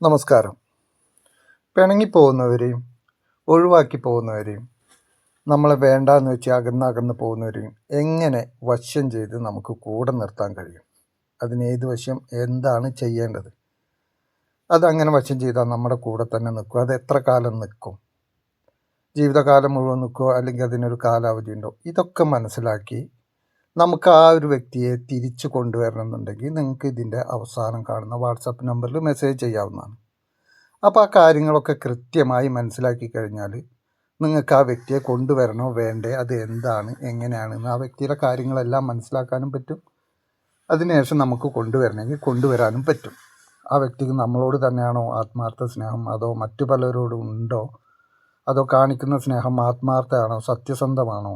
നമസ്കാരം. പിണങ്ങിപ്പോകുന്നവരെയും ഒഴിവാക്കി പോകുന്നവരെയും നമ്മളെ വേണ്ടാന്ന് വെച്ച് അകന്നകന്ന് പോകുന്നവരെയും എങ്ങനെ വശം ചെയ്ത് നമുക്ക് കൂടെ നിർത്താൻ കഴിയും? അതിന് ഏത് വശം എന്താണ് ചെയ്യേണ്ടത്? അതങ്ങനെ വശം ചെയ്താൽ നമ്മുടെ കൂടെ തന്നെ നിൽക്കും. അത് എത്ര കാലം നിൽക്കും? ജീവിതകാലം മുഴുവൻ നിൽക്കുമോ, അല്ലെങ്കിൽ അതിനൊരു കാലാവധി ഉണ്ടോ? ഇതൊക്കെ മനസ്സിലാക്കി നമുക്ക് ആ ഒരു വ്യക്തിയെ തിരിച്ചു കൊണ്ടുവരണമെന്നുണ്ടെങ്കിൽ നിങ്ങൾക്ക് ഇതിൻ്റെ അവസാനം കാണുന്ന വാട്സപ്പ് നമ്പറിൽ മെസ്സേജ് ചെയ്യാവുന്നതാണ്. അപ്പോൾ ആ കാര്യങ്ങളൊക്കെ കൃത്യമായി മനസ്സിലാക്കി കഴിഞ്ഞാൽ നിങ്ങൾക്ക് ആ വ്യക്തിയെ കൊണ്ടുവരണോ വേണ്ടേ, അത് എന്താണ് എങ്ങനെയാണെന്ന് ആ വ്യക്തിയുടെ കാര്യങ്ങളെല്ലാം മനസ്സിലാക്കാനും പറ്റും. അതിനുശേഷം നമുക്ക് കൊണ്ടുവരണമെങ്കിൽ കൊണ്ടുവരാനും പറ്റും. ആ വ്യക്തിക്ക് നമ്മളോട് തന്നെയാണോ ആത്മാർത്ഥ സ്നേഹം, അതോ മറ്റു പലരോടും ഉണ്ടോ, അതോ കാണിക്കുന്ന സ്നേഹം ആത്മാർത്ഥമാണോ, സത്യസന്ധമാണോ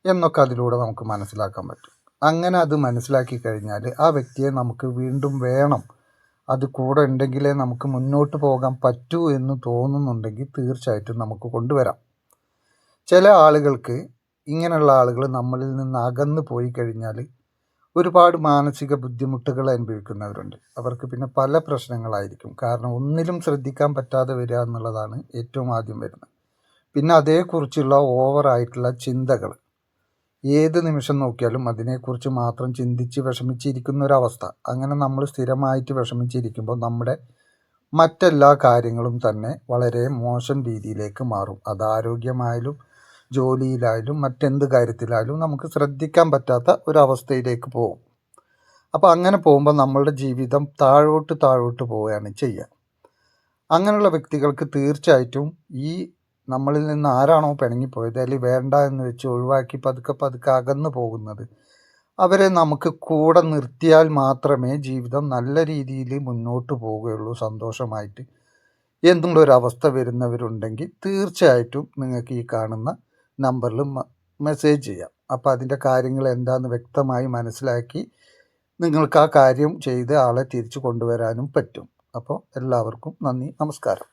എന്നൊക്കെ അതിലൂടെ നമുക്ക് മനസ്സിലാക്കാൻ പറ്റും. അങ്ങനെ അത് മനസ്സിലാക്കി കഴിഞ്ഞാൽ ആ വ്യക്തിയെ നമുക്ക് വീണ്ടും വേണം, അത് കൂടെ ഉണ്ടെങ്കിലേ നമുക്ക് മുന്നോട്ട് പോകാൻ പറ്റൂ എന്ന് തോന്നുന്നുണ്ടെങ്കിൽ തീർച്ചയായിട്ടും നമുക്ക് കൊണ്ടുവരാം. ചില ആളുകൾക്ക്, ഇങ്ങനെയുള്ള ആളുകൾ നമ്മളിൽ നിന്ന് അകന്നു പോയി കഴിഞ്ഞാൽ ഒരുപാട് മാനസിക ബുദ്ധിമുട്ടുകൾ അനുഭവിക്കുന്നവരുണ്ട്. അവർക്ക് പിന്നെ പല പ്രശ്നങ്ങളായിരിക്കും. കാരണം ഒന്നിലും ശ്രദ്ധിക്കാൻ പറ്റാതെ വരിക എന്നുള്ളതാണ് ഏറ്റവും ആദ്യം വരുന്നത്. പിന്നെ അതേക്കുറിച്ചുള്ള ഓവറായിട്ടുള്ള ചിന്തകൾ, ഏത് നിമിഷം നോക്കിയാലും അതിനെക്കുറിച്ച് മാത്രം ചിന്തിച്ച് വിഷമിച്ചിരിക്കുന്ന ഒരവസ്ഥ. അങ്ങനെ നമ്മൾ സ്ഥിരമായിട്ട് വിഷമിച്ചിരിക്കുമ്പോൾ നമ്മുടെ മറ്റെല്ലാ കാര്യങ്ങളും തന്നെ വളരെ മോശം രീതിയിലേക്ക് മാറും. അത് ആരോഗ്യമായാലും ജോലിയിലായാലും മറ്റെന്ത് കാര്യത്തിലായാലും നമുക്ക് ശ്രദ്ധിക്കാൻ പറ്റാത്ത ഒരവസ്ഥയിലേക്ക് പോകും. അപ്പോൾ അങ്ങനെ പോകുമ്പോൾ നമ്മളുടെ ജീവിതം താഴോട്ട് പോവുകയാണ് ചെയ്യുക. അങ്ങനെയുള്ള വ്യക്തികൾക്ക് തീർച്ചയായിട്ടും ഈ നമ്മളിൽ നിന്ന് ആരാണോ പിണങ്ങിപ്പോയത്, അല്ലെങ്കിൽ വേണ്ട എന്ന് വെച്ച് ഒഴിവാക്കി പതുക്കെ അകന്നു പോകുന്നത്, അവരെ നമുക്ക് കൂടെ നിർത്തിയാൽ മാത്രമേ ജീവിതം നല്ല രീതിയിൽ മുന്നോട്ട് പോവുകയുള്ളൂ സന്തോഷമായിട്ട് എന്നുള്ളൊരവസ്ഥ വരുന്നവരുണ്ടെങ്കിൽ തീർച്ചയായിട്ടും നിങ്ങൾക്ക് ഈ കാണുന്ന നമ്പറിൽ മെസ്സേജ് ചെയ്യാം. അപ്പോൾ അതിൻ്റെ കാര്യങ്ങൾ എന്താണെന്ന് വ്യക്തമായി മനസ്സിലാക്കി നിങ്ങൾക്ക് ആ കാര്യം ചെയ്ത് ആളെ തിരിച്ചു കൊണ്ടുവരാനും പറ്റും. അപ്പോൾ എല്ലാവർക്കും നന്ദി, നമസ്കാരം.